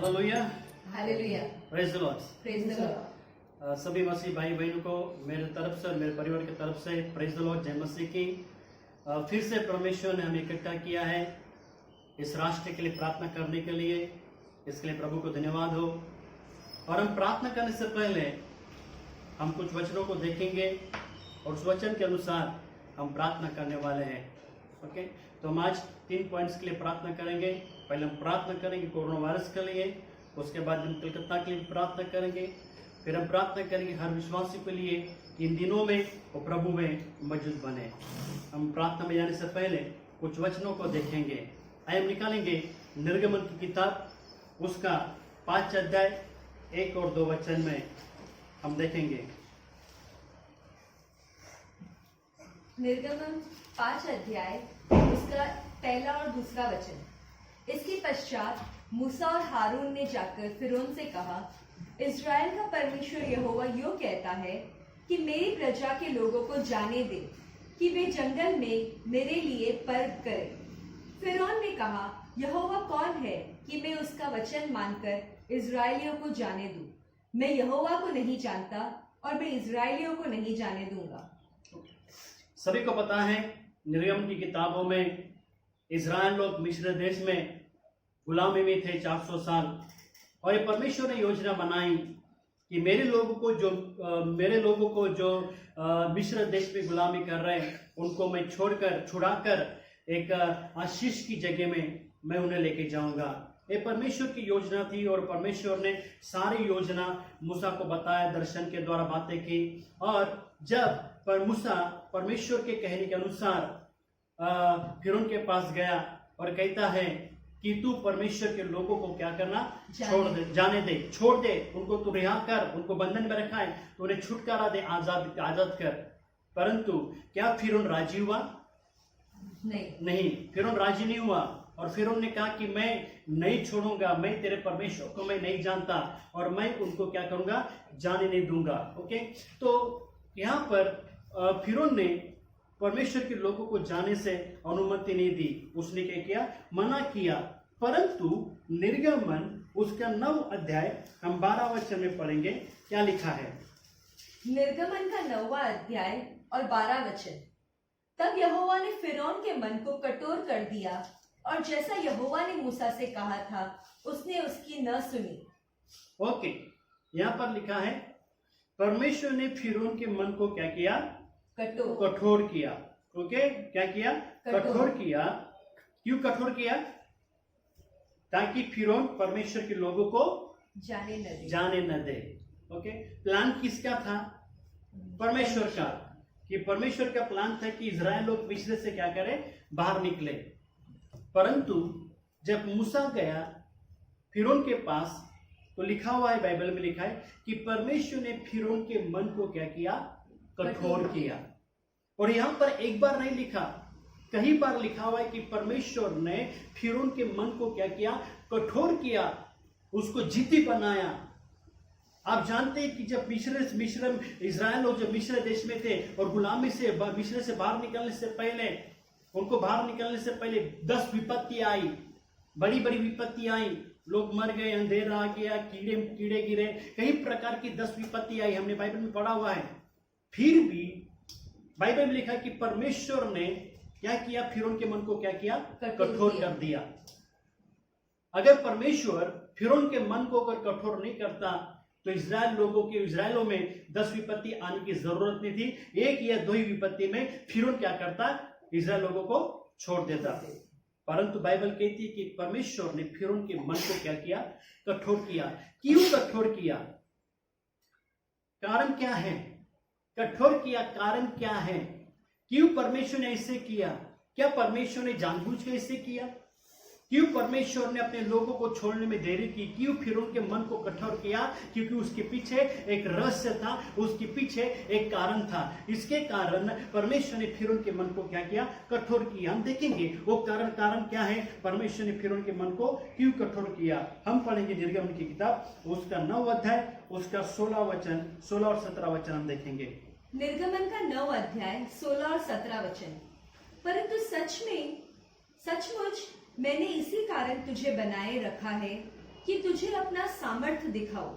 Hallelujah, hallelujah, praise the Lord. Praise the Lord. सभी मसीह भाई बहनों को मेरे तरफ से और मेरे परिवार की तरफ से प्रेज द लॉर्ड, जय मसीह की। फिर से परमेश्वर ने हमें इकट्ठा किया है इस राष्ट्र के लिए प्रार्थना करने के लिए। इसके लिए प्रभु को धन्यवाद हो। और हम प्रार्थना करने से पहले हम कुछ वचनों को देखेंगे और उस वचन के अनुसार हम प्रार्थना करने वाले हैं। ओके, तो हम आज 3 पॉइंट्स के लिए प्रार्थना करेंगे। पहले हम प्रार्थना करेंगे कोरोना वायरस के लिए, उसके बाद हम कलकत्ता के लिए प्रार्थना करेंगे, फिर हम प्रार्थना करेंगे हर विश्वासी के लिए इन दिनों में वो प्रभु में मौजूद बने। हम प्रार्थना में जाने से पहले कुछ वचनों को देखेंगे। आइए हम निकालेंगे निर्गमन की किताब, उसका 5 अध्याय 1 और 2 वचन में हम देखेंगे। निर्गमन 5 अध्याय उसका पहला और दूसरा वचन। इसके पश्चात मूसा और हारून ने जाकर फिरौन से कहा, इज़राइल का परमेश्वर यहोवा यूं कहता है कि मेरी प्रजा के लोगों को जाने दे कि वे जंगल में मेरे लिए पर्व करें। फिरौन ने कहा, यहोवा कौन है कि मैं उसका वचन मानकर इज़राइलियों को जाने दूं? मैं यहोवा को नहीं जानता और मैं इज़राइलियों को नहीं जाने दूंगा। सभी को पता है निर्गमन की किताबों में इज़राइल लोग मिस्र देश में गुलामी में थे 400 साल, और ये परमेश्वर ने योजना बनाई कि मेरे लोगों को जो मिस्र देश में गुलामी कर रहे हैं उनको मैं छुड़ाकर एक आशीष की जगह में मैं उन्हें लेके जाऊंगा। ये परमेश्वर की योजना थी और परमेश्वर ने सारी योजना मूसा को बताया, दर्शन के द्वारा बातें की। और जब मूसा परमेश्वर के कहने के अनुसार फिरौन के पास गया और कहता है कि तू परमेश्वर के लोगों को क्या करना, छोड़ दे, उनको तू रिहा कर, उनको बंधन में रखा है तो उन्हें छुटकारा दे, आजाद कर। परंतु क्या फिरौन राजी हुआ? नहीं, फिरौन राजी नहीं हुआ। और फिरौन ने कहा कि मैं नहीं छोड़ूंगा, मैं तेरे परमेश्वर को मैं नहीं जानता और मैं उनको क्या करूंगा, जाने नहीं दूंगा। ओके, तो यहाँ पर फिरौन ने परमेश्वर के लोगों को जाने से अनुमति नहीं दी। उसने क्या किया, मना किया। परंतु निर्गमन उसका 9 अध्याय हम 12 वचन में पढ़ेंगे, क्या लिखा है। निर्गमन का 9वां अध्याय और 12 वचन। तब यहोवा ने फिरौन के मन को कठोर कर दिया और जैसा यहोवा ने मूसा से कहा था उसने उसकी न सुनी। ओके, यहाँ पर लिखा है परमेश्वर ने फिरौन के मन को क्या किया, कठोर किया। ओके, क्या किया, कठोर किया। क्यों कठोर किया? ताकि फिरौन परमेश्वर के लोगों को जाने न दे। ओके, प्लान किसका था? परमेश्वर का। कि परमेश्वर का प्लान था कि इज़राइल लोग मिस्र से क्या करें, बाहर निकले। परंतु जब मूसा गया फिरौन के पास तो लिखा हुआ है, बाइबल में लिखा है कि परमेश्वर ने फिरौन के मन को क्या किया, कठोर किया। और यहां पर एक बार नहीं लिखा, कई बार लिखा हुआ है कि परमेश्वर ने फिरौन के मन को क्या किया, कठोर किया, उसको जिद्दी बनाया। आप जानते हैं कि जब इज़राइल लोग जब मिस्र देश में थे और गुलामी से मिस्र से बाहर निकलने से पहले, उनको बाहर निकलने से पहले 10 विपत्ति आई, बड़ी बड़ी विपत्ति आई। लोग मर गए, अंधेरा आ गया, कीड़े गिरे, कई प्रकार की 10 विपत्ति आई। हमने बाइबल में पढ़ा हुआ है। फिर भी बाइबल में लिखा कि परमेश्वर ने क्या किया, फिरौन के मन को क्या किया, कठोर कर दिया। अगर परमेश्वर फिरौन के मन को अगर कठोर नहीं करता तो इज़राइलों में 10 विपत्ति आने की जरूरत नहीं थी। 1 या 2 ही विपत्ति में फिरौन क्या करता, इज़राइल लोगों को छोड़ देता। परंतु बाइबल कहती है कि परमेश्वर ने फिरौन के मन को क्या किया, कठोर किया। क्यों कठोर किया? कारण क्या है? कठोर किया कारण क्या है? क्यों परमेश्वर ने ऐसे किया? क्या परमेश्वर ने जानबूझ के ऐसे किया? क्यों परमेश्वर ने अपने लोगों को छोड़ने में देरी की? क्यों फिरौन के मन को कठोर किया? क्योंकि उसके पीछे एक रहस्य था, उसके पीछे एक कारण था। इसके कारण परमेश्वर ने फिरौन के मन को क्या किया, कठोर किया। हम देखेंगे वो कारण क्या है, परमेश्वर ने फिरौन के मन को क्यों कठोर किया। हम पढ़ेंगे निर्गमन की किताब, उसका 9 अध्याय, उसका 16 और 17 वचन हम देखेंगे। निर्गमन का 9 अध्याय 16 और 17 वचन। परंतु सचमुच मैंने इसी कारण तुझे बनाए रखा है कि तुझे अपना सामर्थ्य दिखाऊं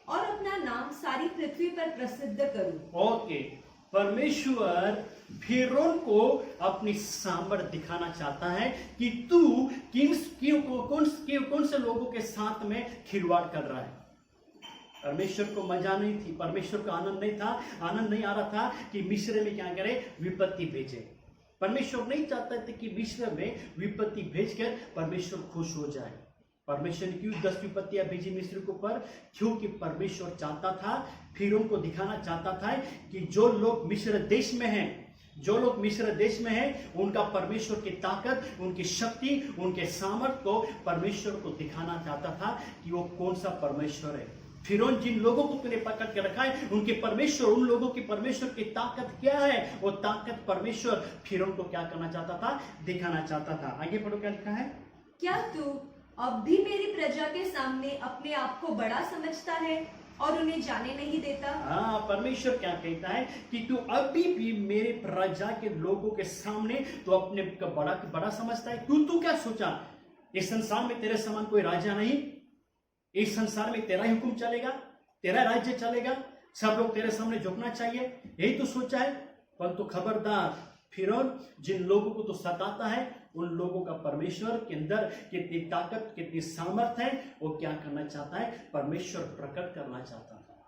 और अपना नाम सारी पृथ्वी पर प्रसिद्ध करूं। ओके, परमेश्वर फिरौन को अपनी सामर्थ दिखाना चाहता है कि तू कौन से लोगों के साथ में खिलवाड़ कर रहा है। परमेश्वर को मजा नहीं थी, परमेश्वर को आनंद नहीं था, आनंद नहीं आ रहा था कि मिस्र में क्या करे, विपत्ति भेजे। परमेश्वर नहीं चाहता था कि मिस्र में विपत्ति भेजकर परमेश्वर खुश हो जाए। परमेश्वर ने क्यों 10 विपत्तियां भेजी मिस्र के ऊपर? क्योंकि परमेश्वर चाहता था, फिरौन को दिखाना चाहता था कि जो लोग मिस्र देश में हैं, उनका परमेश्वर की ताकत, उनकी शक्ति, उनके सामर्थ को परमेश्वर को दिखाना चाहता था कि वो कौन सा परमेश्वर है। फिरौन जिन लोगों को तूने पकड़ के रखा है, उनके परमेश्वर, उन लोगों की परमेश्वर की ताकत क्या है, वो ताकत परमेश्वर फिरौन को क्या करना चाहता था, दिखाना चाहता था। आगे पढ़ो, क्या लिखा है? क्या तू अब भी मेरी प्रजा के सामने अपने आप को बड़ा समझता है और उन्हें जाने नहीं देता? हाँ, परमेश्वर क्या कहता है कि तू अभी भी मेरे प्रजा के लोगों के सामने तो अपने को बड़ा समझता है। तू क्या सोचा, इस संसार में तेरे समान कोई राजा नहीं, इस संसार में तेरा ही हुक्म चलेगा, तेरा राज्य चलेगा, सब लोग तेरे सामने झुकना चाहिए, यही तो सोचा है। परंतु खबरदार, फिरौन जिन लोगों को तो सताता है, उन लोगों का परमेश्वर के अंदर कितनी ताकत, कितनी सामर्थ है, वो क्या करना चाहता है, परमेश्वर प्रकट करना चाहता था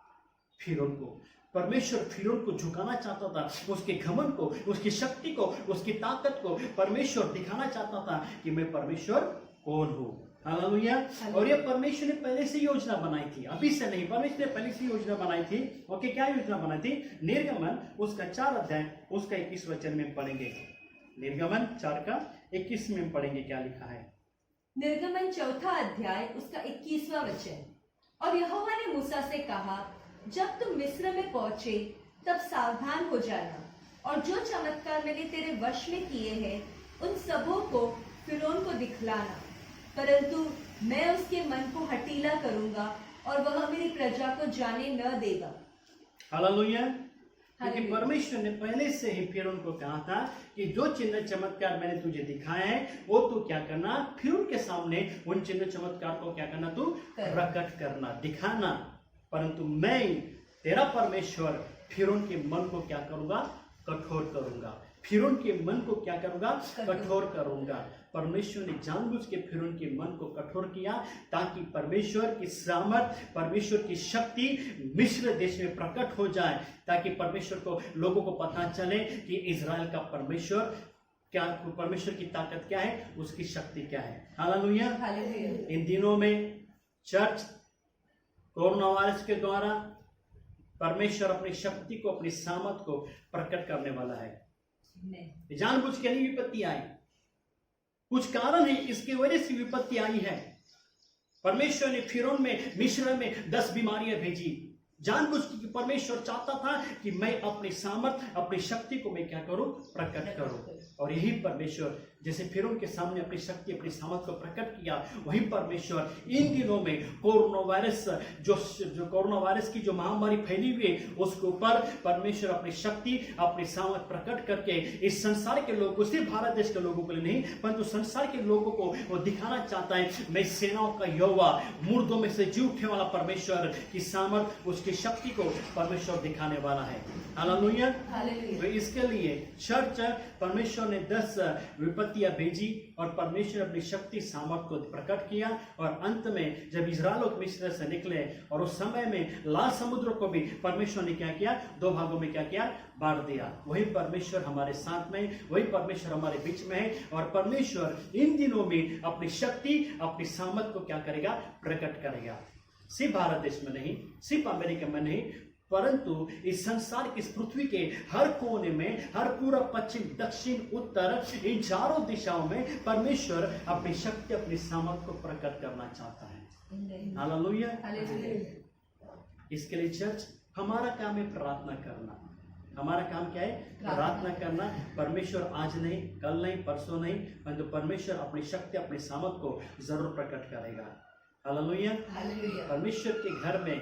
फिरौन को। परमेश्वर फिरौन को झुकाना चाहता था, उसके घमंड को, उसकी शक्ति को, उसकी ताकत को परमेश्वर दिखाना चाहता था कि मैं परमेश्वर कौन हूं। हालेलुया। और ये परमेश्वर ने पहले से योजना बनाई थी, अभी से नहीं, परमेश्वर ने पहले से योजना बनाई थी। ओके, क्या योजना बनाई थी? निर्गमन उसका 4 अध्याय उसका 21 वचन में पढ़ेंगे। निर्गमन 4 का 21 में पढ़ेंगे, क्या लिखा है? निर्गमन 4 अध्याय उसका 21वां वचन। और यहोवा ने मूसा से कहा, जब तुम मिस्र में पहुंचे तब सावधान हो जाना, और जो चमत्कार मैंने तेरे वश में किए हैं उन सबों को फिरौन को दिखलाना, परंतु मैं उसके मन को हठीला करूंगा और वह मेरी प्रजा को जाने न देगा। हालेलुया। क्योंकि परमेश्वर ने पहले से ही फिरौन को कहा था कि जो चिन्ह चमत्कार मैंने तुझे दिखाए हैं वो तू क्या करना, फिरौन के सामने उन चिन्ह चमत्कार को क्या करना, तू प्रकट करना, दिखाना। परंतु मैं तेरा परमेश्वर फिरौन के मन को क्या करूंगा, कठोर करूंगा। फिरौन के मन को क्या करूंगा, कठोर करूंगा। परमेश्वर ने जानबूझ के फिरौन के मन को कठोर किया ताकि परमेश्वर की सामर्थ, परमेश्वर की शक्ति मिस्र देश में प्रकट हो जाए, ताकि परमेश्वर को, लोगों को पता चले कि इजराइल का परमेश्वर क्या, परमेश्वर की ताकत क्या है, उसकी शक्ति क्या है। हालेलुया। इन दिनों में चर्च कोरोना वायरस के द्वारा परमेश्वर अपनी शक्ति को, अपनी सामर्थ को प्रकट करने वाला है। जानबूझ के नहीं विपत्ति आई, कुछ कारण है, इसकी वजह से विपत्ति आई है। परमेश्वर ने फिरौन में, मिस्र में 10 बीमारियां भेजी, जानबूझ के। परमेश्वर चाहता था कि मैं अपनी सामर्थ, अपनी शक्ति को मैं क्या करूं, प्रकट करूं। और यही परमेश्वर जैसे फिरौन के सामने अपनी शक्ति, अपनी सामर्थ को प्रकट किया, वही परमेश्वर इन दिनों में कोरोना वायरस, जो कोरोना वायरस की जो महामारी फैली हुई है, उसके ऊपर परमेश्वर अपनी शक्ति, अपनी सामर्थ प्रकट करके इस संसार के लोगों को, सिर्फ भारत देश के लोगों को नहीं, परंतु संसार के लोगों को वो दिखाना चाहता है, मैं सेनाओं का यहोवा, मुर्दों में से जी उठने वाला परमेश्वर की सामर्थ, उसकी शक्ति को परमेश्वर दिखाने वाला है। हालेलुया। तो इसके लिए चर्च, परमेश्वर ने 10 विपत्तियां भेजी और परमेश्वर अपनी शक्ति, सामर्थ को प्रकट किया। और अंत में जब इजराइल लोग मिस्र से निकले, और उस समय में लाल समुद्र को भी परमेश्वर ने क्या किया, 2 भागों में क्या किया, बांट दिया। वही परमेश्वर हमारे साथ में, वही परमेश्वर हमारे बीच में है। और परमेश्वर इन दिनों में अपनी शक्ति, अपनी सामर्थ को क्या करेगा, प्रकट करेगा। सिर्फ भारत देश में नहीं, सिर्फ अमेरिका में नहीं, परंतु इस संसार की, इस पृथ्वी के हर कोने में, हर पूर्व, पश्चिम, दक्षिण, उत्तर, इन चारों दिशाओं में परमेश्वर अपनी शक्ति, अपनी सामर्थ को प्रकट करना चाहता है। हालेलुया। इसके लिए चर्च, हमारा काम है प्रार्थना करना। हमारा काम क्या है, प्रार्थना करना। परमेश्वर आज नहीं, कल नहीं, परसों नहीं, परंतु परमेश्वर अपनी शक्ति, अपनी सामर्थ को जरूर प्रकट करेगा। हालेलुया। हालेलुया। परमेश्वर के घर में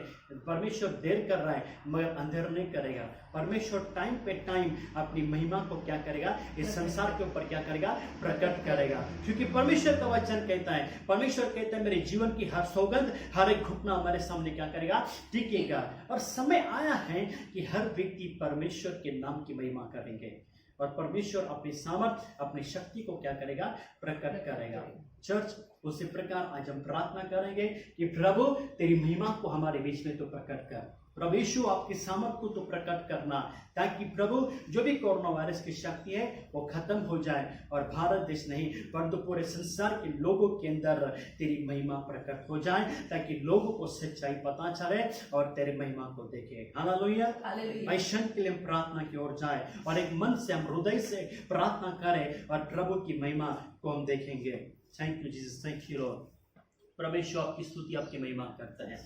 परमेश्वर देर कर रहा है मगर अंधेर नहीं करेगा। परमेश्वर टाइम पे टाइम अपनी महिमा को क्या करेगा, इस संसार के ऊपर क्या करेगा, प्रकट करेगा। क्योंकि परमेश्वर का वचन कहता है, परमेश्वर कहता है मेरे जीवन की हर सौगंध, हर एक घुटना हमारे सामने क्या करेगा, टिकेगा। और समय आया है कि हर व्यक्ति परमेश्वर के नाम की महिमा करेंगे और परमेश्वर अपनी सामर्थ, अपनी शक्ति को क्या करेगा, प्रकट करेगा। चर्च, उसी प्रकार आज हम प्रार्थना करेंगे कि प्रभु तेरी महिमा को हमारे बीच में तो प्रकट कर। प्रभु यीशु आपकी सामर्थ को तो प्रकट करना, ताकि प्रभु जो भी कोरोना वायरस की शक्ति है वो खत्म हो जाए और भारत देश नहीं परंतु पूरे संसार के लोगों के अंदर तेरी महिमा प्रकट हो जाए, ताकि लोगों को सच्चाई पता चले और तेरी महिमा को देखे। हालेलुया। ऐसा के लिए हम प्रार्थना की ओर जाए और एक मन से, हम हृदय से प्रार्थना करें और प्रभु की महिमा को हम देखेंगे। Thank you Jesus, thank you Lord. परमेश्वर आपकी स्तुति, आपकी महिमा करता है,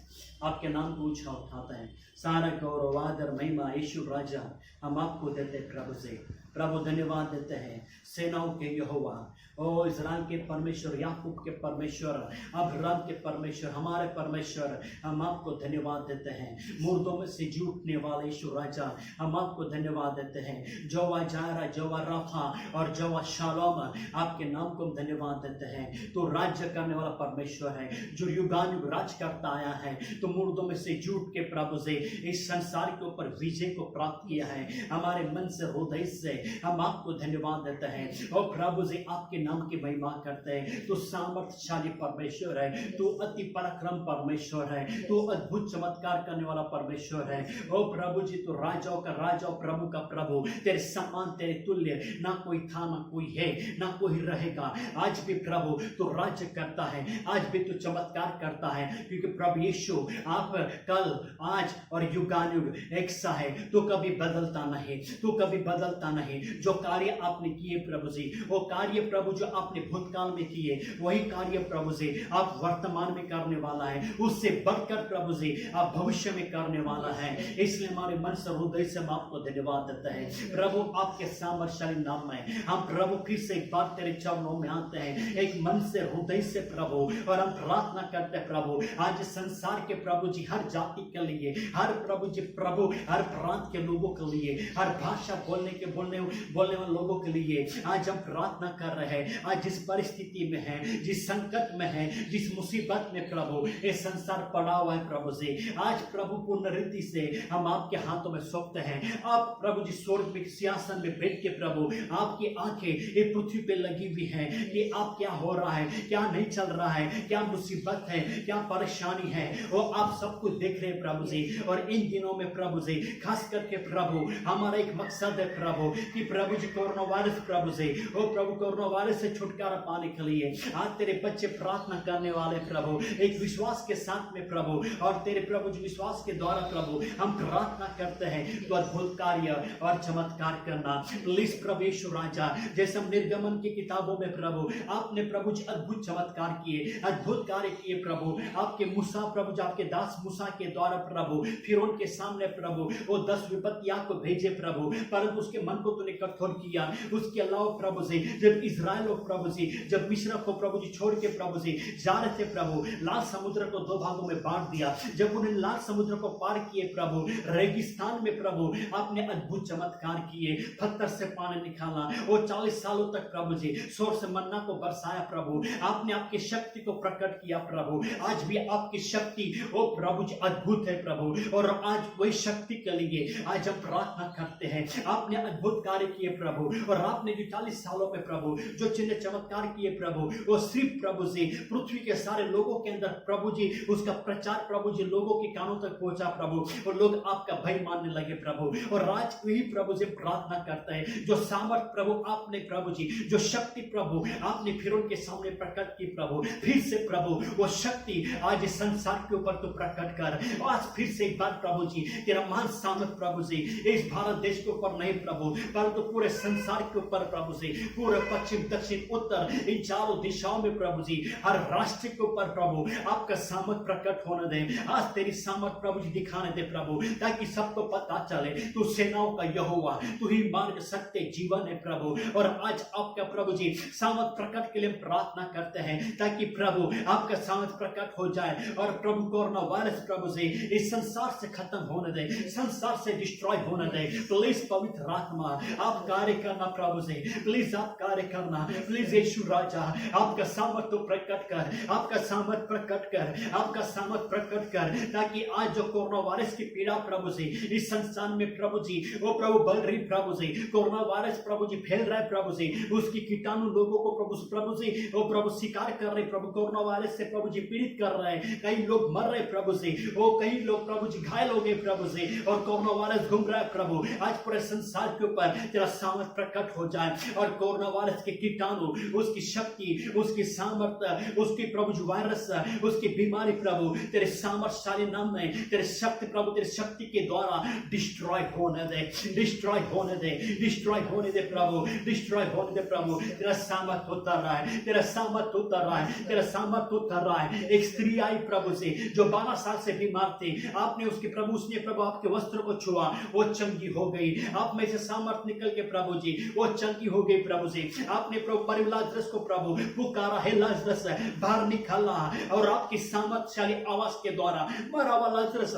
आपके नाम को ऊंचा उठाता है। सारा गौरव, आदर, महिमा यीशु राजा हम आपको देते हैं। प्रभु से प्रभु धन्यवाद देते हैं। सेनाओं के यहोवा, ओ इस्राएल के परमेश्वर, याकूब के परमेश्वर, अब्राहम के परमेश्वर, हमारे परमेश्वर, हम आपको धन्यवाद देते हैं। मुर्दों में से जी उठने वाले यीशु राजा, हम आपको धन्यवाद देते हैं। जोवा जायरा, जोवा राफा और जोवा शालोम, आपके नाम को हम धन्यवाद देते हैं। तो राज्य करने वाला परमेश्वर है, जो युगानुयुग राज करता आया है। तो मुर्दों में से जी उठ के प्रभु से इस संसार के ऊपर विजय को प्राप्त किया है। हमारे मन से, हृदय से हम आपको धन्यवाद देते हैं और प्रभु जी आपके नाम की महिमा करते हैं। तो सामर्थशाली परमेश्वर है, तो अति पराक्रम परमेश्वर है, तो अद्भुत चमत्कार करने वाला परमेश्वर है। ओ प्रभु जी, तो राजाओं का राजा, प्रभु का प्रभु, तेरे समान, तेरे तुल्य ना कोई था, ना कोई है, ना कोई रहेगा। आज भी प्रभु तो राज्य करता है, आज भी तो चमत्कार करता है, क्योंकि प्रभु यीशु आप कल, आज और युगानुयुग एक सा है। तो कभी बदलता नहीं, तो कभी बदलता नहीं। जो कार्य आपने किए प्रभु जी, वो कार्य प्रभु जो आपने भूतकाल में किए, वही कार्य प्रभु जी आप वर्तमान में करने वाला है। उससे बढ़कर प्रभु जी आप भविष्य में करने वाला है। इसलिए हमारे मन से, हृदय से हम आपको धन्यवाद देते हैं। प्रभु आपके सामर्थशाली नाम में हम प्रभु फिर से एक बार तेरे चरणों में आते हैं, एक मन से, हृदय से प्रभु, और हम प्रार्थना करते हैं प्रभु आज संसार के प्रभु जी हर जाति के लिए, हर प्रभु जी प्रभु हर प्रांत के लोगों के लिए, हर भाषा बोलने वाले लोगों के लिए आज हम प्रार्थना कर रहे हैं। आज जिस परिस्थिति में है, जिस संकट में है, जिस मुसीबत में प्रभु ये संसार पड़ा हुआ है प्रभु जी, आज प्रभु पूर्ण रीति से हम आपके हाथों में सौंपते हैं। आप प्रभु जी स्वर्ग में सिंहासन में बैठ के प्रभु आपकी आंखें ये पृथ्वी पे लगी हुई हैं कि आप क्या हो रहा है, क्या नहीं चल रहा है, क्या मुसीबत है, क्या परेशानी है, वो आप सब कुछ देख रहे हैं प्रभु जी। और इन दिनों में प्रभु जी खास करके प्रभु हमारा एक मकसद है प्रभु कि प्रभु जी कोरोना वायरस प्रभु जी, ओ प्रभु कोरोना वायरस से छुटकारा पाने के लिए आज तेरे बच्चे प्रार्थना करने वाले प्रभु एक विश्वास के साथ में प्रभु, और तेरे प्रभु जी विश्वास के द्वारा प्रभु हम प्रार्थना करते हैं तो अद्भुत कार्य और चमत्कार करना। प्लीज प्रभु यीशु राजा, जैसे हम निर्गमन की किताबों में प्रभु आपने प्रभु जी अद्भुत चमत्कार किए, अद्भुत कार्य किए प्रभु। आपके मूसा प्रभु जी, आपके दास मूसा के द्वारा प्रभु फिरौन के सामने प्रभु वो 10 विपत्तियां को भेजे प्रभु, परंतु उसके मन को तूने कठोर किया। उसके अलावा प्रभु जी जब इजराइल लोग प्रभु जी जब मिस्र को प्रभु जी छोड़ के प्रभु जी जा रहे थे प्रभु, लाल समुद्र को 2 भागों में बांट दिया। जब उन्हें लाल समुद्र को पार किए प्रभु, रेगिस्तान में प्रभु आपने अद्भुत चमत्कार किए, पत्थर से पानी निकाला। वो 40 सालों तक प्रभु जी स्वर्ग से मन्ना को बरसाया प्रभु, आपने आपकी शक्ति को प्रकट किया प्रभु। आज भी आपकी शक्ति ओ प्रभु जी अद्भुत है प्रभु, और आज वही शक्ति के लिए आज हम प्रार्थना करते हैं। आपने अद्भुत कार्य किए प्रभु, और आपने जो 40 सालों में प्रभु जो चिन्ह चमत्कार किए प्रभु, वो सिर्फ प्रभु जी पृथ्वी के सारे लोगों के अंदर प्रभु जी उसका प्रचार प्रभु जी लोगों के कानों तक पहुंचा प्रभु, और लोग आपका भय मानने लगे प्रभु। और आज वही प्रभु जी प्रार्थना करते हैं, जो सामर्थ प्रभु आपने प्रभु जी, जो शक्ति प्रभु आपने फिरौन के सामने प्रकट की प्रभु, फिर से प्रभु वो शक्ति आज इस संसार के ऊपर तो प्रकट कर। आज फिर से एक बार प्रभु जी तेरा महान सामर्थ प्रभु जी इस भारत देश के ऊपर नहीं प्रभु, परंतु पूरे संसार के ऊपर प्रभु जी, पूरे पश्चिम दक्षिण उत्तर इन चारों दिशाओं में प्रभु जी, हर राष्ट्र के ऊपर प्रभु आपका सामर्थ प्रकट होने दे। आज तेरी सामर्थ प्रभु जी दिखाने दे प्रभु, ताकि सबको पता चले तू सेनाओं का यहोवा, तू ही मार्ग, सत्य, जीवन है प्रभु। और आज आपका प्रभु जी सामर्थ प्रकट के लिए प्रार्थना करते हैं, ताकि प्रभु आपका सामर्थ प्रकट हो जाए और प्रभु कोरोना वायरस प्रभु जी इस संसार से खत्म होने दे, संसार से डिस्ट्रॉय होने दे। प्लीज पवित्र आत्मा आप कार्य करना प्रभु जी, प्लीज आप कार्य करना, प्लीज यीशु राजा आपका सामर्थ तो प्रकट कर, आपका सामर्थ प्रकट कर, आपका सामर्थ प्रकट कर, ताकि आज जो कोरोना वायरस की पीड़ा प्रभु जी इस संसार में प्रभु जी वो प्रभु बढ़ रही प्रभु जी, कोरोना वायरस प्रभु जी फैल रहा है प्रभु जी, उसकी कीटाणु लोगों को प्रभु जी वो प्रभु शिकार कर रहे प्रभु, कोरोना वायरस से प्रभु जी पीड़ित कर रहे हैं, कई लोग मर रहे प्रभु जी, वो कई लोग प्रभु जी घायल हो गए प्रभु जी, और कोरोना वायरस घूम रहा है प्रभु। आज पूरे संसार के ऊपर तेरा सामर्थ प्रकट हो जाए और कोरोना वायरस के कीटाणु, उसकी शक्ति, उसकी सामर्थ, उसकी प्रभु जी वायरस, उसकी बीमारी प्रभु तेरे सामर्थशाली नाम में, तेरे शक्ति प्रभु, तेरे शक्ति के द्वारा डिस्ट्रॉय होने दे, डिस्ट्रॉय होने दे, डिस्ट्रॉय होने दे प्रभु, डिस्ट्रॉय होने दे प्रभु। तेरा सामर्थ उतर रहा है, तेरा सामर्थ उतर रहा है, तेरा सामर्थ उतर रहा है। एक स्त्री आई प्रभु से जो 12 साल से बीमार थी, आपने उसके प्रभु, उसने प्रभु आपके वस्त्र को छुआ, वो चंगी हो गई। आप में से सामर्थ निकल के प्रभु जी वो चंगी हो गई प्रभु जी। आपने प्रभु मरे लाजरस को प्रभु पुकारा, है लाजरस बाहर निकाला, और आपकी सामर्थशाली आवाज के द्वारा मरा हुआ लाजरस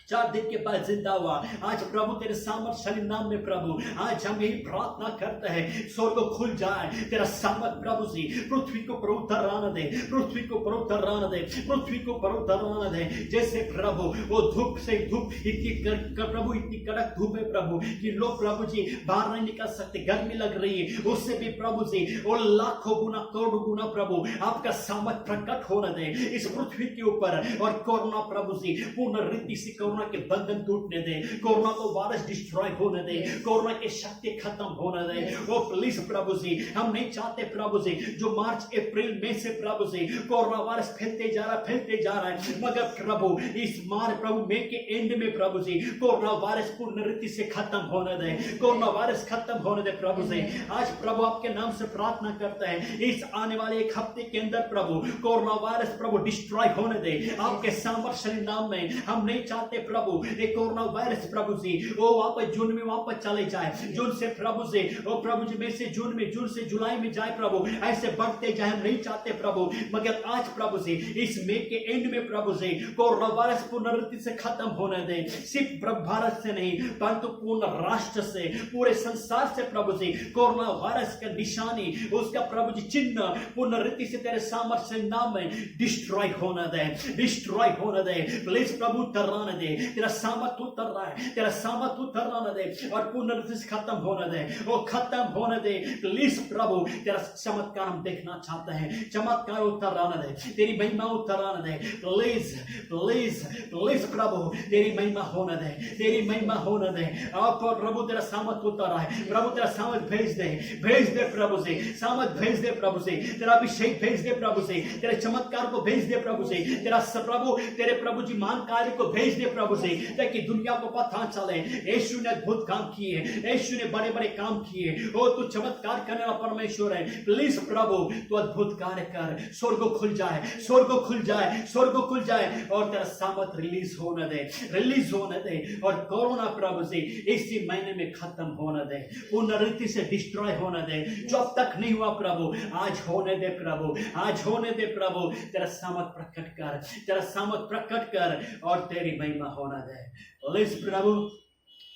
4 दिन के बाद जिंदा हुआ। आज प्रभु तेरे सामर्थशाली नाम में प्रभु आज हम यही प्रार्थना करते हैं, स्वर्ग खुल जाए, तेरा सामर्थ प्रभु जी पृथ्वी को प्रभुतर आने दे, पृथ्वी को प्रभुतर आने दे, पृथ्वी को प्रभुतर आने दे। जैसे प्रभु वो धूप से धूप इतनी प्रभु इतनी कड़क धूप है प्रभु कि लोग प्रभु जी बाहर नहीं निकल सकते, गर्मी लग रही है, उससे भी प्रभु जी वो लाखों गुना करोड़ों गुना प्रभु आपका सामर्थ प्रकट होने दे इस पृथ्वी के ऊपर। और कोरोना प्रभु जी पूर्ण रीति से कोरोना के बंधन टूटने दे, कोरोना को वायरस डिस्ट्रॉय होने दे, कोरोना की शक्ति खत्म होने दे। वो प्लीज प्रभु जी हम नहीं चाहते प्रभु जी जो मार्च अप्रैल मई से प्रभु जी कोरोना वायरस फैलते जा रहा है, मगर प्रभु इस मार्च प्रभु मई के एंड में प्रभु जी कोरोना वायरस पूर्ण रीति से खत्म होने दे, कोरोना वायरस खत्म होने दे प्रभु जी। आज प्रभु आपके नाम से प्रार्थना करते हैं, इस आने वाले एक हफ्ते के अंदर प्रभु कोरोना वायरस प्रभु डिस्ट्रॉय होने दे आपके सामर्थशाली नाम में। हम नहीं चाहते प्रभु ये कोरोना वायरस प्रभु जी वो वापस जून में वापस चले जाए, जून से प्रभु जी वो प्रभु जी में से जून में, जून से जुलाई में जाए प्रभु, ऐसे बढ़ते जाए। हम नहीं चाहते प्रभु, मगर आज प्रभु जी इस मई के एंड में प्रभु जी कोरोना वायरस पूर्ण रीति से खत्म होने दे। सिर्फ भारत से नहीं परंतु पूर्ण राष्ट्र से, पूरे संसार से प्रभु जी कोरोना वायरस का निशानी, उसका प्रभु जी चिन्ह पूर्ण रीति से तेरे सामर्थ्य नाम में डिस्ट्रॉय होने दे, डिस्ट्रॉय होने दे। प्लीज प्रभु तराने दे, तेरा सामर्थ उतर रहा है, तेरा सामर्थ उतरने दे और पूर्ण रूप से खत्म होने दे, वो खत्म होने दे। प्लीज प्रभु तेरा चमत्कार हम देखना चाहते हैं, चमत्कार उतरने दे, तेरी महिमा उतरने दे। प्लीज प्लीज प्लीज प्रभु तेरी महिमा होने दे, तेरी महिमा होने दे। आप प्रभु तेरा सामर्थ उतर रहा है, प्रभु तेरा सामर्थ भेज दे, भेज दे प्रभु से, सामर्थ भेज दे प्रभु से, तेरा अभिषेक भेज दे प्रभु से, तेरे चमत्कार को भेज दे प्रभु से, तेरा प्रभु तेरे प्रभु जी महान कार्य को भेज दे प्रभु से, ताकि दुनिया को पता चले यीशु ने अद्भुत काम किए, यीशु ने बड़े बड़े काम किए। ओ तू चमत्कार करने वाला परमेश्वर है। प्लीज प्रभु तू अद्भुत कार्य कर, स्वर्ग खुल जाए, स्वर्ग खुल जाए, स्वर्ग खुल जाए और तेरा सामर्थ रिलीज होने दे, रिलीज होने दे। और कोरोना प्रभु से इसी महीने में खत्म होने दे, पूर्ण रीति से डिस्ट्रॉय होने दे। जो अब तक नहीं हुआ प्रभु आज होने दे प्रभु, आज होने दे प्रभु। तेरा सामर्थ प्रकट कर, तेरा सामर्थ प्रकट कर और तेरी महिमा होना दे। प्लीज प्रभु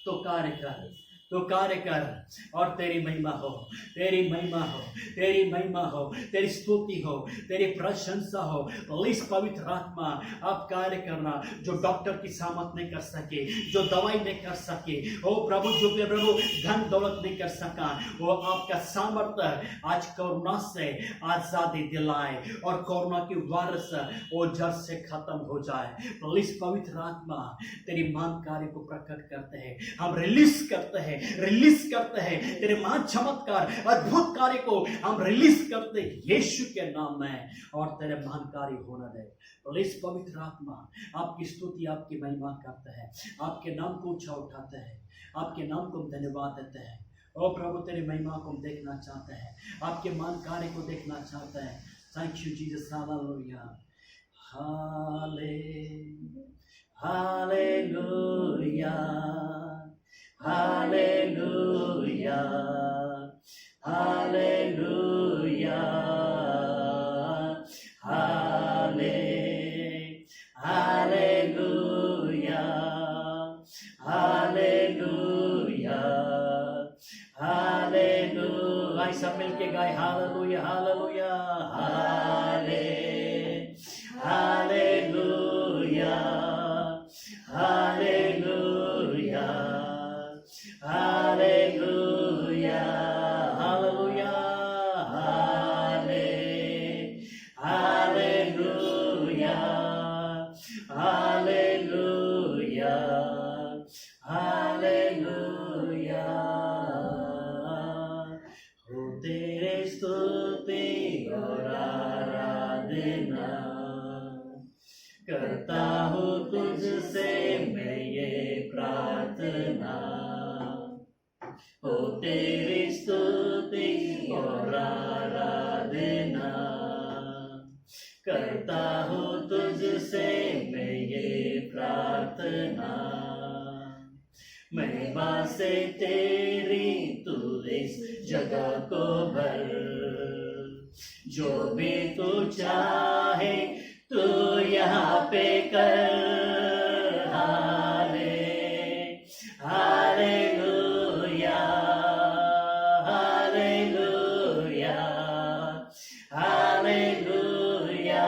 तो कार्य कर, तो कार्य कर और तेरी महिमा हो, तेरी महिमा हो, तेरी महिमा हो, तेरी स्तुति हो, तेरी प्रशंसा हो। प्लीज पवित्र आत्मा आप कार्य करना, जो डॉक्टर की सामर्थ नहीं कर सके, जो दवाई नहीं कर सके, ओ प्रभु जो प्रभु धन दौलत नहीं कर सका, वो आपका सामर्थ्य आज कोरोना से आजादी दिलाए और कोरोना की वायरस वो जड़ से खत्म हो जाए। प्लीज पवित्र आत्मा तेरी महान कार्य को प्रकट करते हैं, हम रिलीज करते हैं, रिलीज करते हैं तेरे महान चमत्कार अद्भुत कार्य को हम रिलीज करते हैं यीशु के नाम में, और तेरे महान कार्य होने दे। प्लीज पवित्र आत्मा आपकी स्तुति आपकी महिमा करते हैं, आपके नाम को ऊंचा उठाते हैं, आपके नाम को हम धन्यवाद देते हैं। ओ प्रभु तेरी महिमा को हम देखना चाहते हैं, आपके मान कार्य को देखना चाहते हैं। Thank you Jesus, hallelujah, hallelujah, hallelujah, hallelujah, hallelujah, hallelujah, hallelujah. आइए सब मिलके गाए hallelujah, hallelujah, hallelujah, hallelujah, hallelujah, hallelujah, hallelujah, hallelujah, hallelujah. हो तेरे स्तुति और आराधना करता हूँ तुझसे मैं ये प्रार्थना। हो तेरी स्तुति और आराधना करता हूँ तुझसे मैं ये प्रार्थना। महिमा से तेरी तू इस जगह को भर, जो भी तू चाहे तू यहाँ पे कर। Hallelujah, hallelujah, hallelujah.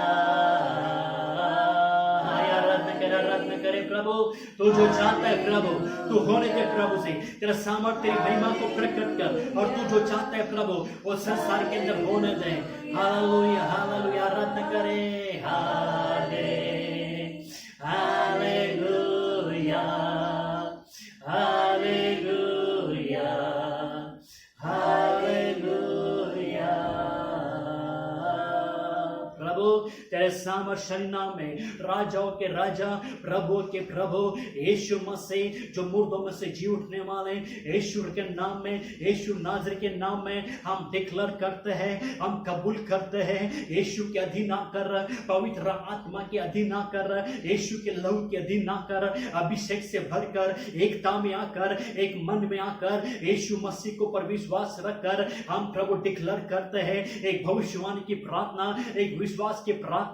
आराधना करे प्रभु, तू जो चाहता है प्रभु, तू होने दे प्रभु से, तेरा सामर्थ्य तेरी महिमा को प्रकट कर, और तू जो चाहता है प्रभु वो संसार के अंदर होने दे। हालेलुया, हालेलुया, आराधना करे। Hallelujah, hallelujah, hallelujah. प्रभु तेरे सामर्थ्य नाम में राजाओं के राजा, प्रभु के प्रभु यीशु मसीह जो मुर्दों में से जी उठने वाले, यीशु के नाम में, यीशु नाज़री के नाम में हम डिक्लेयर करते हैं, हम कबूल करते हैं। यीशु के अधीन आकर, पवित्र आत्मा के अधीन आकर, यीशु के लहू के अधीन आकर, अभिषेक से भरकर, एकता में आकर, एक मन में आकर, यीशु मसीह को पर विश्वास रखकर हम प्रभु डिक्लेयर करते हैं एक भविष्यवाणी की प्रार्थना, एक विश्वास की प्रार्थना।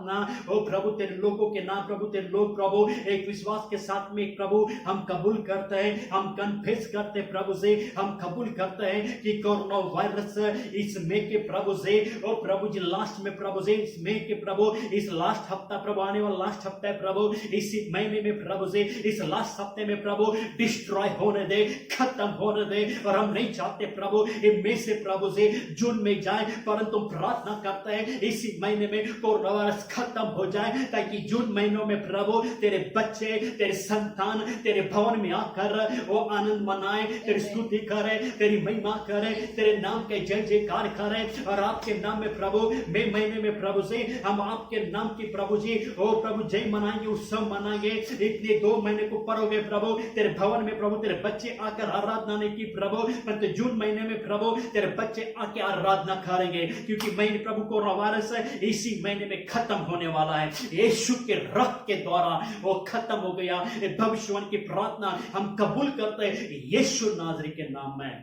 ओ प्रभु तेरे लोगों के नाम, प्रभु तेरे लोग प्रभु एक विश्वास के साथ में प्रभु हम कबूल करते हैं, हम कन्फेस करते हैं प्रभु से, हम कबूल करते हैं कि कोरोना वायरस इस मई के प्रभु से, और प्रभु जी लास्ट में प्रभु से, इस मई के प्रभु, इस लास्ट हफ्ता प्रभु, आने वाला लास्ट हफ्ता है प्रभु, इसी महीने में प्रभु से, इस लास्ट हफ्ते में प्रभु डिस्ट्रॉय होने दे, खत्म होने दे। और हम नहीं चाहते प्रभु ये मई से प्रभु से जून में जाए, परंतु प्रार्थना करते हैं इसी महीने में कोरोना वायरस खत्म हो जाए, ताकि जून महीनों में प्रभु तेरे बच्चे, तेरे संतान तेरे भवन में आकर वो आनंद मनाए, तेरी स्तुति करे, तेरी महिमा करे, तेरे नाम के जय जयकार करे। और आपके नाम में प्रभु मई महीने में प्रभु से हम आपके नाम की प्रभु जी ओ प्रभु जय मनाएंगे, उत्सव मनाएंगे। इतने 2 महीने को ऊपर हो गए प्रभु, तेरे भवन में प्रभु तेरे बच्चे आकर आराधना नहीं की प्रभु, परंतु जून महीने में प्रभु तेरे बच्चे आके आराधना करेंगे, क्योंकि महीने प्रभु कोरोना वायरस इसी महीने में खत्म होने वाला है। यीशु के रक्त के द्वारा वो खत्म हो गया। भविष्यवाणी की प्रार्थना हम कबूल करते हैं यीशु नाज़री के नाम में।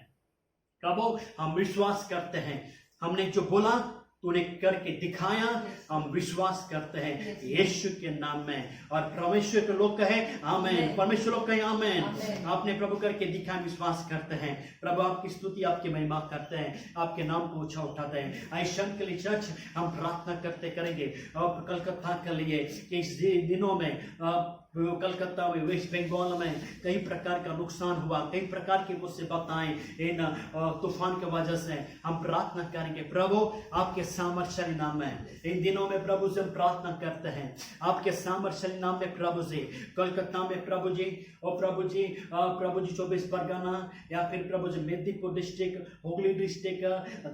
प्रभु हम विश्वास करते हैं, हमने जो बोला तूने करके दिखाया, हम विश्वास करते हैं यीशु के नाम में। और परमेश्वर के लोग कहे आमेन, परमेश्वर लोग कहे आमेन। आपने प्रभु करके दिखाया, विश्वास करते हैं। प्रभु आपकी स्तुति, आपकी महिमा करते हैं, आपके नाम को ऊंचा उठाते हैं। आइशन के लिए चर्च हम प्रार्थना करते करेंगे और कलकत्ता के लिए कि इस दिनों में कलकत्ता में, वेस्ट बंगाल में कई प्रकार का नुकसान हुआ, कई प्रकार की मुसीबतें इन तूफान की वजह से। हम प्रार्थना करेंगे प्रभु आपके सामर्थ्यशाली नाम में इन दिनों में प्रभु से हम प्रार्थना करते हैं, आपके सामर्थ्यशाली नाम में प्रभु जी। कोलकाता में प्रभु जी, और प्रभु जी 24 परगना, या फिर Prabhu ji Medinipur district, Hooghly district,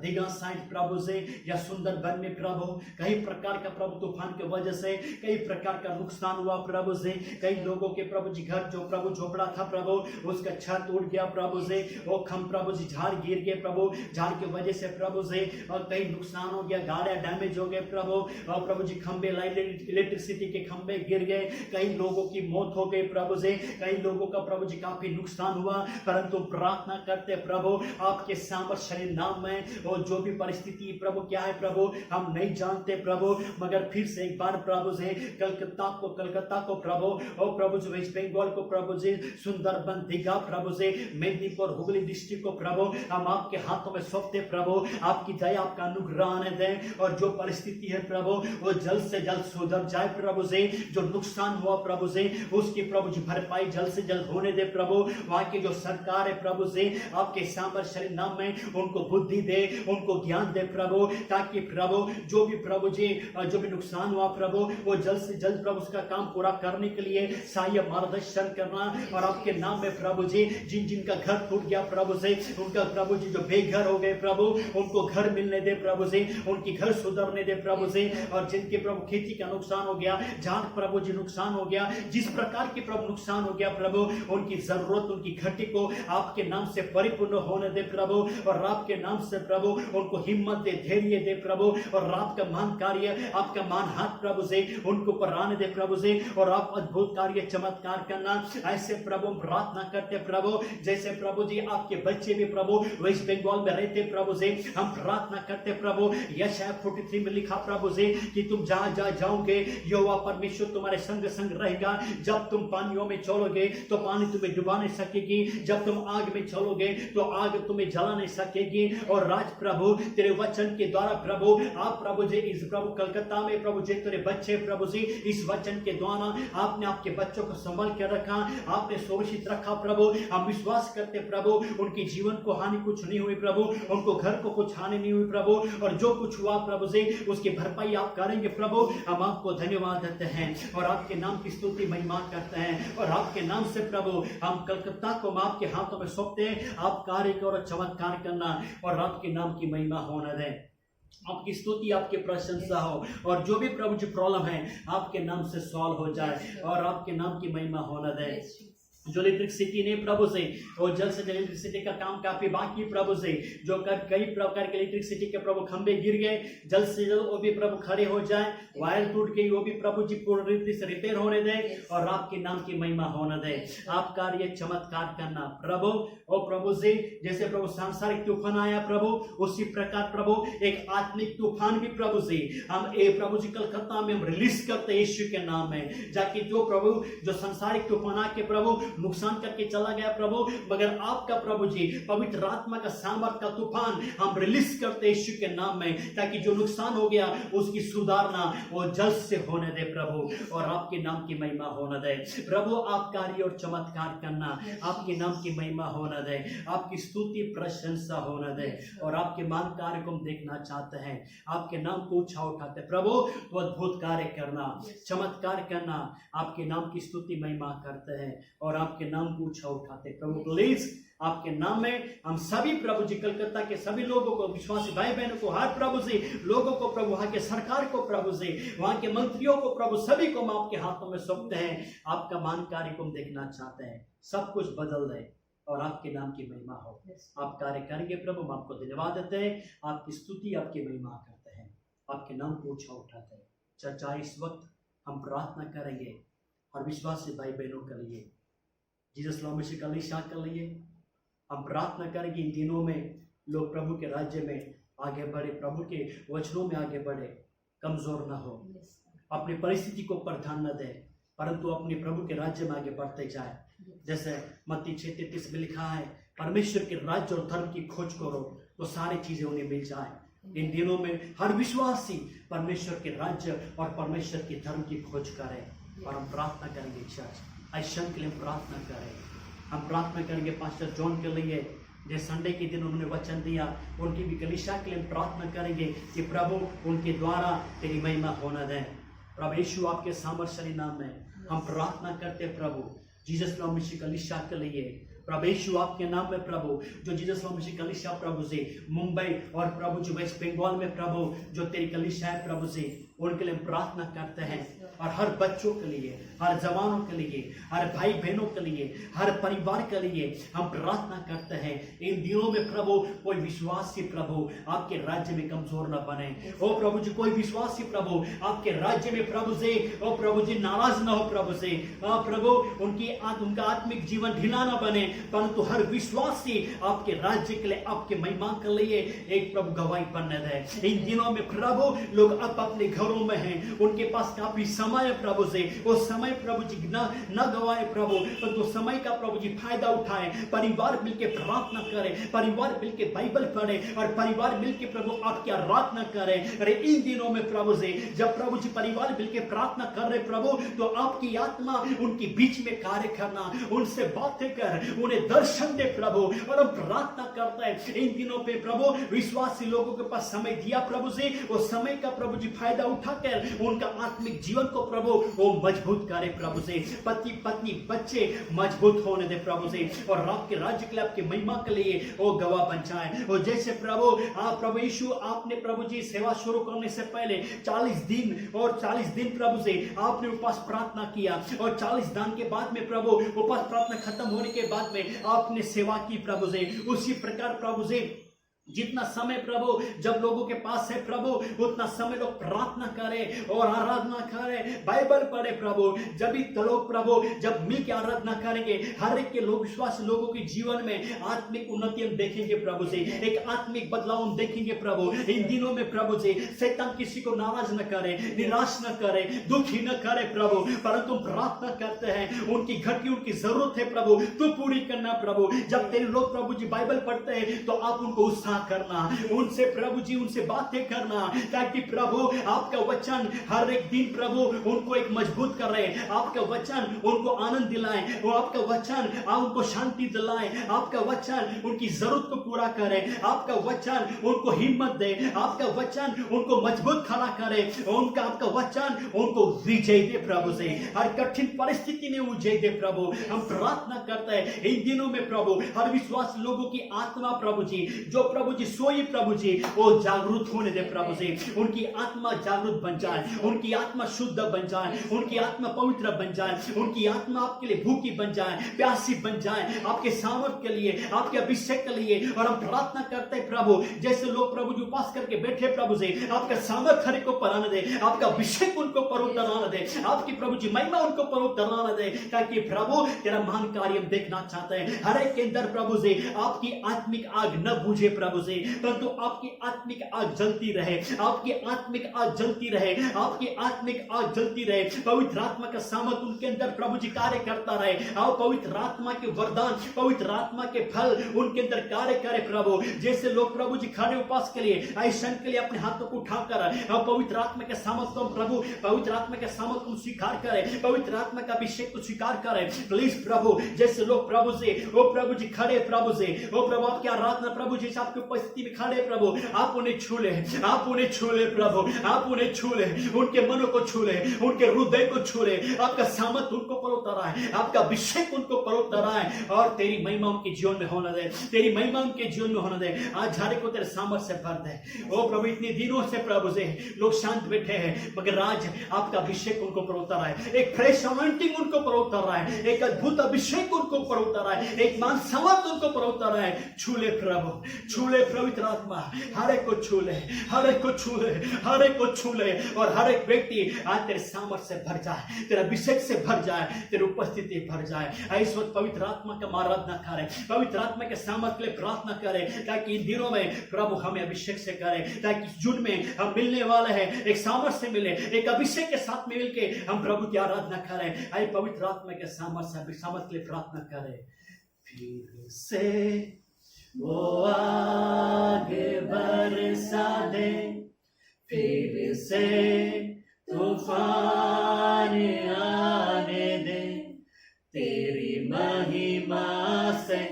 Digha side Prabhu ji, या सुंदरबन में प्रभु कई प्रकार का प्रभु तूफान की वजह से कई प्रकार का नुकसान हुआ प्रभु जी। कई लोगों के प्रभु जी घर जो प्रभु झोपड़ा था प्रभु, उसका छत उड़ गया प्रभु जी, वो खम प्रभु जी झाड़ गिर गए प्रभु, झाड़ की वजह से प्रभु जी, और कई नुकसान हो गया, गाड़ियां डैमेज हो गए प्रभु, और प्रभु जी खंबे इलेक्ट्रिसिटी के खंबे गिर गए, कई लोगों की मौत हो गई प्रभु जी, कई लोगों का प्रभु जी काफी नुकसान हुआ। परंतु प्रार्थना करते प्रभु आपके सामर्थ्यशाली नाम में, और जो भी परिस्थिति प्रभु क्या है प्रभु हम नहीं जानते प्रभु, मगर फिर से एक बार प्रभु जी कलकत्ता को प्रभु, और प्रभु जी वेस्ट बंगाल को प्रभु जी, सुंदरबन, दीघा प्रभु जी, मेदिनीपुर, हुगली डिस्ट्रिक्ट को प्रभु हम आपके हाथों में सौंपते प्रभु। आपकी दया, आपका अनुग्रह आने दें, और जो परिस्थिति है प्रभु वो जल्द से जल्द सुधर जाए प्रभु जी। जो नुकसान हुआ प्रभु जी उसकी प्रभु जी भरपाई जल्द से जल्द होने दे प्रभु। वहां की जो सरकार है प्रभु जी आपके सामर्थ्यशाली नाम में उनको बुद्धि दे, उनको ज्ञान दे प्रभु, ताकि प्रभु जो भी नुकसान हुआ प्रभु वो जल्द से जल्द प्रभु उसका काम पूरा करने के लिए सहाय्य मार्गदर्शन करना। और आपके नाम में प्रभु जी जिनका घर टूट गया प्रभु जी, उनका प्रभु जी जो बेघर हो गए प्रभु उनको घर मिलने दे प्रभु जी, उनकी घर सुधरने दे प्रभु जी। और जिनके प्रभु खेती का नुकसान हो गया, जहां प्रभु जी नुकसान हो गया, जिस प्रकार की प्रभु नुकसान हो गया प्रभु, उनकी जरूरत, उनकी घटी को आपके नाम से परिपूर्ण होने दे प्रभु। और आपके नाम से प्रभु उनको हिम्मत दे, धैर्य दे प्रभु, और आपका महान कार्य, आपका महान हाथ प्रभु जी उनको ऊपर आने दे प्रभु जी। और आप अद्भुत कार्य, चमत्कार करना, ऐसे प्रभु प्रार्थना करते प्रभु, जैसे प्रभु जी आपके बच्चे भी प्रभु वेस्ट बंगाल में रहते प्रभु जी, हम प्रार्थना करते प्रभु। यशायाह 43 में लिखा प्रभु जी कि तुम जहां जाओगे यहोवा परमेश्वर तुम्हारे संग संग रहेगा। जब तुम पानियों में चलोगे तो पानी तुम्हें डुबा नहीं सकेगी, जब तुम आग में चलोगे तो आग तुम्हें जला नहीं सकेगी। और राज प्रभु तेरे वचन के द्वारा प्रभु आप प्रभु जी इस प्रभु कलकत्ता में प्रभु जी तेरे बच्चे प्रभु जी इस वचन के द्वारा आपने आपके बच्चों को संभाल के रखा, आपने सुरक्षित रखा प्रभु। हम विश्वास करते प्रभु उनके जीवन को हानि कुछ नहीं हुई प्रभु, उनको घर को कुछ हानि नहीं हुई प्रभु, और जो कुछ हुआ प्रभु जी उसकी भरपाई आप करेंगे प्रभु। हम आपको धन्यवाद देते हैं और आपके नाम की स्तुति महिमा करते हैं। और आपके नाम से प्रभु हम कलकत्ता को आपके हाथों में सौंपते हैं, आप कार्य करो और चमत्कार करना, और आपके नाम की महिमा होने दें, आपकी स्तुति, आपकी प्रशंसा हो। और जो भी प्रभु जी प्रॉब्लम है आपके नाम से सॉल्व हो जाए, और आपके नाम की महिमा होने दें। जो इलेक्ट्रिसिटी ने प्रभु से, और जल्द से जल्द इलेक्ट्रिसिटी का काम काफी बाकी प्रभु से, जो कई प्रकार के इलेक्ट्रिसिटी के प्रभु खंबे गिर गए, जल्द से जल्द वो भी प्रभु खड़े हो जाए, वायर टूट गई वो भी प्रभु जी पूर्ण रीति से रिपेयर होने दे, और आपके नाम की महिमा होने दे। आप कार्य चमत्कार करना प्रभु। और प्रभु जी जैसे प्रभु सांसारिक तूफान आया प्रभु, उसी प्रकार प्रभु एक आत्मिक तूफान भी प्रभु जी हम प्रभु जी कलकत्ता में हम रिलीज करते यीशु के नाम में, जाकि जो प्रभु जो सांसारिक तूफान आके प्रभु नुकसान करके चला गया प्रभु, मगर आपका प्रभु जी पवित्र आत्मा का सामर्थ का तूफान हम रिलीज करते यीशु के नाम में, ताकि जो नुकसान हो गया उसकी सुधारना वो जल्द से होने दे प्रभु, और आपके नाम की महिमा होने दे प्रभु। आप कार्य और चमत्कार करना, आपके नाम की महिमा होने दे, आपकी स्तुति प्रशंसा होने दे, और आपके महान कार्य को हम देखना चाहते हैं। आपके नाम को ऊंचा उठाते प्रभु, तो अद्भुत कार्य करना, चमत्कार करना, आपके नाम की स्तुति महिमा करते हैं, और आपके नाम को ऊंचा उठाते प्रभु। प्लीज आपके नाम में हम सभी प्रभु जी कलकत्ता के सभी लोगों को, विश्वासी भाई बहनों को, हर प्रभु जी लोगों को प्रभु, वहां के सरकार को प्रभु जी, वहां के मंत्रियों को प्रभु, सभी को हम आपके हाथों में सौंपते हैं। आपका महान कार्य को हम देखना चाहते हैं, सब कुछ बदल दे और आपके नाम की महिमा हो। आप कार्य करेंगे प्रभु, हम आपको धन्यवाद देते हैं, आपकी स्तुति आपकी महिमा करते हैं, आपके नाम को ऊंचा उठाते हैं। चर्चा इस वक्त हम प्रार्थना करेंगे और विश्वासी भाई बहनों के लिए, जीसस मसीह का लिशा के लिए हम प्रार्थना करेंगे। इन दिनों में लोग प्रभु के राज्य में आगे बढ़े, प्रभु के वचनों में आगे बढ़े, कमजोर ना हो, अपनी परिस्थिति को ऊपर ध्यान न दे, परंतु अपने प्रभु के राज्य में आगे बढ़ते जाए। जैसे मत्ती 6:33 में लिखा है, परमेश्वर के राज्य और धर्म की खोज करो तो सारी चीजें उन्हें मिल जाए। इन दिनों में हर विश्वासी परमेश्वर के राज्य और परमेश्वर के धर्म की खोज करे, और हम प्रार्थना करेंगे चर्च ऐसा के लिए प्रार्थना करें। हम प्रार्थना करेंगे पास्टर जॉन के लिए, जैसे संडे के दिन उन्होंने वचन दिया, उनकी भी कलीसिया के लिए प्रार्थना करेंगे कि प्रभु उनके द्वारा तेरी महिमा होना दे। प्रभु यीशु आपके सामर्थ्यशाली नाम में हम प्रार्थना करते प्रभु जीसस लॉ मिशन कलीसिया के लिए। प्रभु यीशु आपके नाम में प्रभु जो जीसस लॉ मिशन कलीसिया प्रभु से मुंबई और प्रभु जो वेस्ट बंगाल में प्रभु जो तेरी कलीसिया है प्रभु से उनके लिए प्रार्थना करते हैं। और हर बच्चों के लिए, हर जवानों के लिए, हर भाई बहनों के लिए, हर परिवार के लिए हम प्रार्थना करते हैं। इन दिनों में प्रभु कोई विश्वासी प्रभु आपके राज्य में कमजोर न बने। ओ प्रभु जी कोई विश्वासी प्रभु आपके राज्य में प्रभु से ओ प्रभु जी नाराज न हो प्रभु से। प्रभु उनका आत्मिक जीवन ढीला न बने, परंतु हर विश्वासी आपके राज्य के लिए, आपके महिमा के लिए एक प्रभु गवाही बनने दे। इन दिनों में प्रभु लोग अब अपने घरों में हैं, उनके पास काफी समय प्रभु से वो समय प्रभु जी न गवाए प्रभु, परंतु समय का प्रभु जी फायदा उठाए। परिवार मिलके प्रार्थना करे, परिवार मिलके बाइबल पढ़े और परिवार मिलके प्रभु आपकी आराधना करे। अरे इन दिनों में प्रभु से जब प्रभु जी परिवार मिलके प्रार्थना कर रहे प्रभु, तो आपकी आत्मा उनके बीच में कार्य करना, उनसे बातें कर, उन्हें दर्शन दे प्रभु। और हम प्रार्थना करते हैं इन दिनों पे प्रभु विश्वासी लोगों के पास समय दिया प्रभु से, वो समय का प्रभु जी फायदा उठाकर उनका आत्मिक जीवन को प्रभु वो मजबूत करे प्रभु से। पति पत्नी बच्चे मजबूत होने दे प्रभु से, और आपके राज्य के लिए, आपकी महिमा के लिए वो गवाह बन जाए। और जैसे प्रभु प्रभु यीशु आपने प्रभु जी सेवा शुरू करने से पहले 40 दिन प्रभु से आपने उपवास प्रार्थना किया, और 40 दिन के बाद में प्रभु उपवास प्रार्थना खत्म होने के बाद में आपने सेवा की प्रभु से। उसी प्रकार प्रभु से जितना समय प्रभु जब लोगों के पास है प्रभु, उतना समय लोग प्रार्थना करें और आराधना करें, बाइबल पढ़े प्रभु। जब भी लोग प्रभु जब मिलकर आराधना करेंगे, हर एक के लोग विश्वास लोगों के जीवन में आत्मिक उन्नति हम देखेंगे प्रभु से, एक आत्मिक बदलाव हम देखेंगे प्रभु। इन दिनों में प्रभु से शैतान किसी को नाराज न करे, निराश न करे, दुखी न करे प्रभु, परंतु प्रार्थना करते हैं उनकी घर की उनकी जरूरत है प्रभु तो पूरी करना प्रभु। जब तेरे लोग प्रभु जी बाइबल पढ़ते हैं तो आप उनको उत्साह करना, उनसे प्रभु जी उनसे बातें करना, ताकि प्रभु आपका वचन हर एक दिन प्रभु उनको एक मजबूत करे, आपका वचन उनको आनंद दिलाए, वो आपका वचन उनको शांति दिलाए, आपका वचन उनकी जरूरत को पूरा करे, आपका वचन उनको हिम्मत दे, आपका वचन उनको मजबूत खड़ा करे, उनका आपका वचन उनको विजय दे प्रभु से, हर कठिन परिस्थिति में विजय दे प्रभु। हम प्रार्थना करते हैं इन दिनों में प्रभु हर विश्वास लोगों की आत्मा प्रभु जी जो प्रभु जी सोई प्रभु जी वो जागरूक होने दे प्रभु जी, उनकी आत्मा जागरूक बन जाए, उनकी आत्मा शुद्ध बन जाए, उनकी आत्मा पवित्र बन जाए, उनकी आत्मा आपके लिए भूखी बन जाए, प्यासी बन जाए, आपके सामर्थ के लिए, आपके अभिषेक के लिए। और हम प्रार्थना करते हैं प्रभु जैसे लोग प्रभु जी उपास करके बैठे प्रभु से, आपका सामर्थ हर को पराने दे, आपका अभिषेक उनको परोतराना दे, आपकी प्रभु जी महिमा उनको परोतराना दे, ताकि प्रभु तेरा महान कार्य हम देखना चाहते हैं। हर एक के अंदर प्रभु से आपकी आत्मिक आग न बुझे प्रभु से, परंतु आपकी आत्मिक आग जलती रहे, आपकी आत्मिक आग जलती रहे, आपकी आत्मिक आग जलती रहे। पवित्र आत्मा का सामर्थ उनके अंदर प्रभु जी कार्य करता रहे, और पवित्र आत्मा के वरदान, पवित्र आत्मा के फल उनके अंदर कार्य करे प्रभु। जैसे लोग प्रभु जी खड़े उपास के लिए, आयशन के लिए अपने हाथों को उठाकर पवित्र आत्मा के सामर्थ को प्रभु, पवित्र आत्मा के सामर्थ को स्वीकार करे, पवित्र आत्मा का अभिषेक को स्वीकार करे प्लीज प्रभु। जैसे लोग प्रभु से वो प्रभु जी खड़े प्रभु से, वो प्रभु आपकी आराधना प्रभु जी आपकी उपस्थिति में खड़े प्रभु, आप उन्हें छू ले, आप उन्हें छू ले प्रभु, आप उन्हें छू ले, उनके मनों को छू ले, उनके हृदय को छू ले, आपका सामर्थ उनको परोतराए, आपका अभिषेक उनको परोतराए, और तेरी महिमा उनके जीवन में होने दे, तेरी महिमा उनके जीवन में होने दे। आज हर एक को तेरे सामर्थ से भर दे। ओ प्रभु इतने दिनों से प्रभु से लोग शांत बैठे हैं, मगर आज आपका अभिषेक उनको परोतराए, एक फ्रेश अनॉइंटिंग उनको परोतराए, एक अद्भुत अभिषेक उनको परोतराए, एक मान सामर्थ उनको परोतराए। छू ले प्रभु, छू ले पवित्र आत्मा, हर एक को छू ले, हर एक को छू ले, हर एक को छू ले, और हर एक व्यक्ति आज तेरे सामर्थ से भर जाए, तेरे अभिषेक से भर जाए, तेरी उपस्थिति भर जाए। इस वक्त पवित्र आत्मा का आराधना करें, पवित्र आत्मा के सामर्थ के लिए प्रार्थना करें, ताकि इन दिनों में प्रभु हमें अभिषेक से करें, ताकि जून में हम मिलने वाले हैं एक सामर्थ से मिले, एक अभिषेक के साथ में मिलके हम प्रभु की आराधना करें। आइए पवित्र आत्मा के सामर्थ के लिए प्रार्थना करें। फिर से वो आगे बरसा दे, फिर से तूफान आने दे, तेरी महिमा से,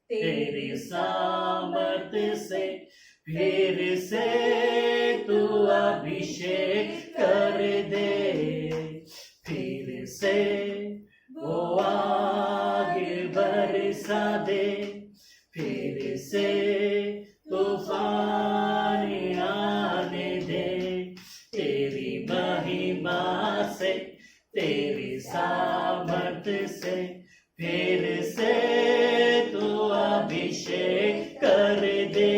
तेरी महिमा से, तेरी सामर्थ से फिर से तू अभिषेक कर दे।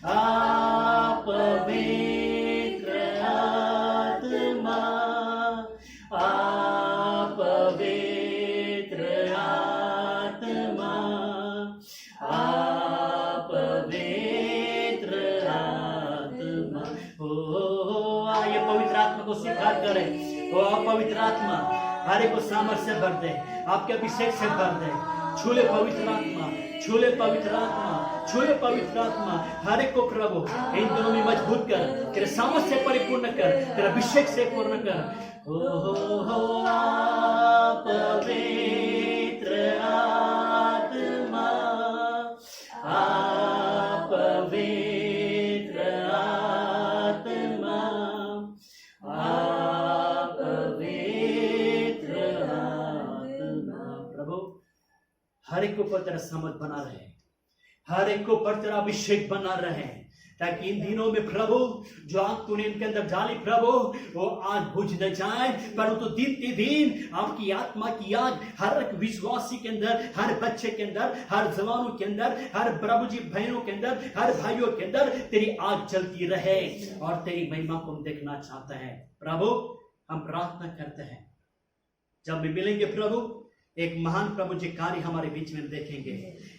आप पवित्र आत्मा, आप पवित्र आत्मा, आप पवित्र आत्मा। ओ आइए पवित्र आत्मा को स्वीकार करें। ओ पवित्र आत्मा हर एक को सामर्थ से भर दे, आपके अभिषेक से भर दे। छूले पवित्र आत्मा, छूले पवित्र आत्मा, छूले पवित्र आत्मा हर एक को प्रभु इन दोनों में मजबूत कर, तेरे सामर्थ से परिपूर्ण कर, तेरे अभिषेक से पूर्ण कर। हो आप पवित्र आत्मा, आप पवित्र आत्मा, आप पवित्र आत्मा। प्रभु हर एक को पर तेरा सामर्थ बना रहे, हर एक को पर तेरा अभिषेक बना रहे, ताकि इन दिनों में प्रभु जो आग तूने इनके अंदर डाली प्रभु वो आग बुझ न जाए, परंतु दिन के दिन आपकी आत्मा की आग हर एक विश्वासी के अंदर, हर बच्चे के अंदर, हर जवानों के अंदर, हर प्रभु जी बहनों के अंदर, हर भाइयों के अंदर तेरी आग जलती रहे और तेरी महिमा को हम देखना चाहते हैं। प्रभु हम प्रार्थना करते हैं जब भी मिलेंगे प्रभु एक महान प्रभु जी कार्य हमारे बीच में देखेंगे,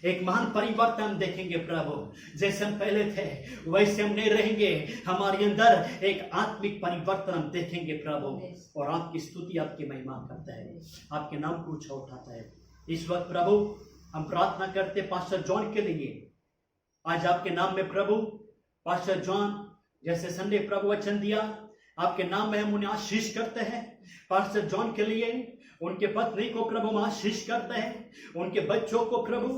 एक महान परिवर्तन हम देखेंगे प्रभु। जैसे हम पहले थे वैसे हम नहीं रहेंगे, हमारे अंदर एक आत्मिक परिवर्तन हम देखेंगे प्रभु, और आपकी स्तुति आपकी महिमा करता है, आपके नाम को ऊंचा उठाता है। इस वक्त प्रभु हम प्रार्थना करते पास्टर जॉन के लिए, आज आपके नाम में प्रभु पास्टर जॉन जैसे संडे प्रभु वचन दिया, आपके नाम में हम उन्हें आशीष करते हैं। पास्टर जॉन के लिए उनके पत्नी को प्रभु हम आशीष करते हैं, उनके बच्चों को प्रभु,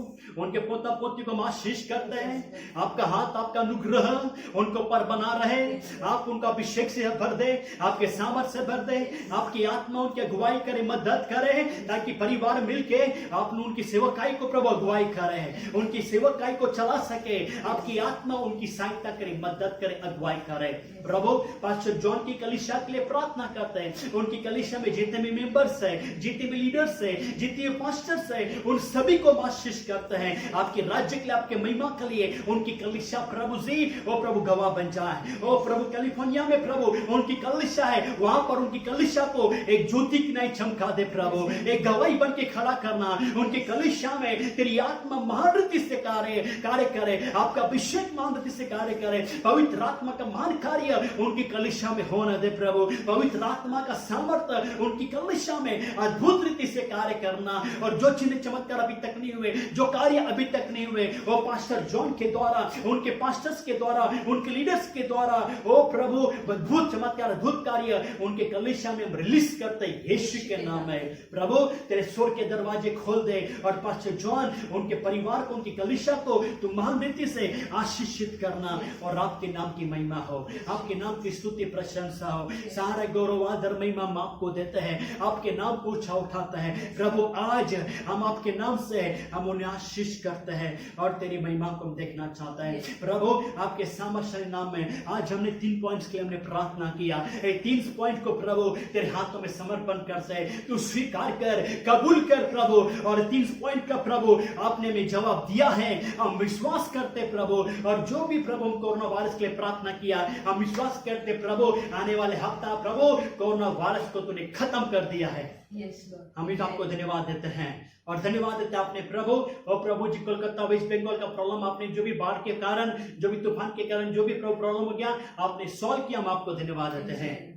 उनके पोता पोती को हम आशीष करते हैं। आपका हाथ, आपका अनुग्रह उनको ऊपर बना रहे, आप उनका अभिषेक से भर दे, आपके सामर्थ से भर दे, आपकी आत्मा उनकी अगुवाई करे, मदद करे, ताकि परिवार मिलके आप उनकी सेवकाई को प्रभु अगुवाई करे, उनकी सेवकाई को चला सके। आपकी आत्मा उनकी सहायता करे, मदद करे, अगुवाई करे। प्रभु पास्टर जॉन की कलीसिया के लिए प्रार्थना करते हैं, उनकी कलीसिया में जितने भी मेंबर्स है, जितने भी लीडर्स है, जितने भी पास्टर्स है, उन सभी को आशीष करते हैं। आपके राज्य के लिए, आपके महिमा के लिए उनकी कलीसिया प्रभु जी वो प्रभु गवाह बन जाए। ओ प्रभु कैलिफोर्निया में प्रभु उनकी कलीसिया है, वहां पर उनकी कलीसिया को एक ज्योति की नहीं चमका दे प्रभु, एक गवाही बन के खड़ा करना। उनकी कलीसिया में तेरी आत्मा महान रीति से कार्य करे, आपका अभिषेक महान रीति से कार्य करे, पवित्र आत्मा का महान कार्य उनकी कलीसिया में होने दे प्रभु। पवित्र आत्मा का सामर्थ्य उनकी कलीसिया में अद्भुत रीति से कार्य करना, और जो चिन्ह चमत्कार अभी तक नहीं हुए, जो कार्य अभी तक नहीं हुए, वो पास्टर जॉन के द्वारा, उनके पास्टर्स के द्वारा, उनके लीडर्स के द्वारा ओ प्रभु अद्भुत चमत्कार, अद्भुत कार्य उनके कलीसिया में हम रिलीज करते हैं यीशु के नाम में। प्रभु तेरे स्वर्ग के दरवाजे खोल दे, और पास्टर जॉन उनके परिवार को, उनकी कलीसिया को तू महान रीति से आशीषित करना, और आपके नाम की महिमा हो, आपके नाम की स्तुति प्रशंसा हो। सारे गौरव आदर महिमा हम आपको देते हैं, आपके नाम को ऊंचा उठाता है प्रभु। आज हम आपके नाम से हम उन्हें आशीष करते हैं, और तेरी महिमा को हम देखना चाहते हैं प्रभु। आपके सामर्थ्य नाम में आज हमने 3 पॉइंट्स के लिए हमने प्रार्थना किया, 3 पॉइंट को प्रभु तेरे हाथों में समर्पण करते, तू स्वीकार कर, कबूल कर प्रभु। और 3 पॉइंट का प्रभु आपने में जवाब दिया है, हम विश्वास करते प्रभु। और जो भी प्रभु कोरोना वायरस के लिए प्रार्थना किया, हम विश्वास करते प्रभु आने वाले हफ्ता प्रभु कोरोना वायरस को तूने खत्म कर दिया है। हम भी आपको धन्यवाद देते हैं, और धन्यवाद देते हैं आपने प्रभु। और प्रभु जी कोलकाता वेस्ट बंगाल का प्रॉब्लम आपने जो भी बाढ़ के कारण, जो भी तूफान के कारण जो भी प्रॉब्लम हो गया आपने सॉल्व किया, हम आपको धन्यवाद देते हैं,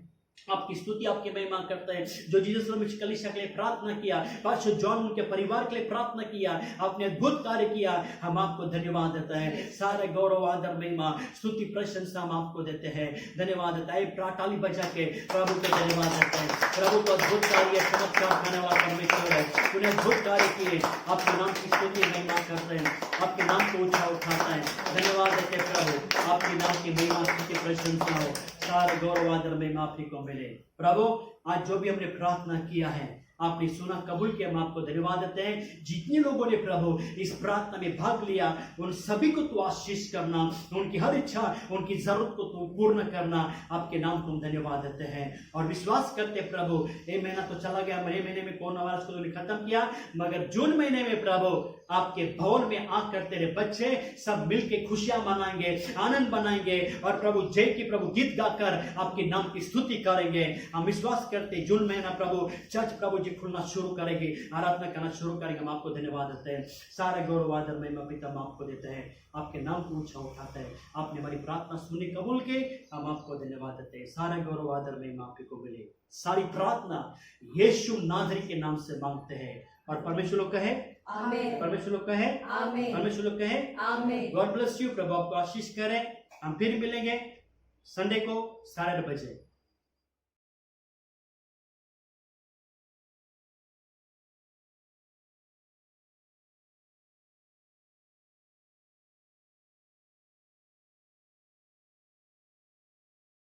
आपकी स्तुति आपकी महिमा करते हैं। जो जीसस कलीसिया के लिए प्रार्थना किया, पास्टर जॉन उनके परिवार के लिए प्रार्थना किया, आपने अद्भुत कार्य किया, हम आपको धन्यवाद देते हैं। सारे गौरव आदर महिमा स्तुति प्रशंसा हम आपको देते हैं, धन्यवाद देता है। ताली बजा के प्रभु को धन्यवाद देते हैं। प्रभु को अद्भुत कार्य, चमत्कार करने वाला परमेश्वर है, उन्हें अद्भुत कार्य किए, आपके नाम की स्तुति महिमा करते हैं, आपके नाम को ऊंचा उठाता है। धन्यवाद देते प्रभु, आपके नाम की महिमा स्तुति प्रशंसा हो, सारे गौरव आदर महिमा आपको मिले प्रभु। आज जो भी हमने प्रार्थना किया है आपने सुना, कबूल किया, हम आपको धन्यवाद देते हैं। जितने लोगों ने प्रभु इस प्रार्थना में भाग लिया उन सभी को तू आशीष करना, उनकी हर इच्छा उनकी जरूरत को तू पूर्ण करना, आपके नाम तुम धन्यवाद देते हैं और विश्वास करते हैं प्रभु ये महीना तो चला गया, मई महीने में कोरोना वायरस को तूने खत्म किया, मगर जून महीने में प्रभु आपके भवन में आकर तेरे बच्चे सब मिलके खुशियां मनाएंगे, आनंद बनाएंगे और प्रभु जय की प्रभु गीत गाकर आपके नाम की स्तुति करेंगे। हम विश्वास करते जून महीना प्रभु चर्च प्रभु जी खुलना शुरू करेगी, आराधना करना शुरू करेंगे। हम आपको धन्यवाद देते हैं, सारे गौरव आदर महिमा पिता हम आपको देते हैं, आपके नाम को ऊंचा उठाते हैं। आपने हमारी प्रार्थना सुनी, कबूल की, हम आपको धन्यवाद देते हैं। सारे गौरव आदर महिमा आपको मिले। सारी प्रार्थना यीशु नासरी के नाम से मांगते हैं और परमेश्वर लोग कहे आमीन। परमेश्वर लोग कहे आमीन। परमेश्वर लोग कहे आमीन। God bless you. प्रभु आपको आशीष करे। हम फिर मिलेंगे संडे को 8:30 बजे।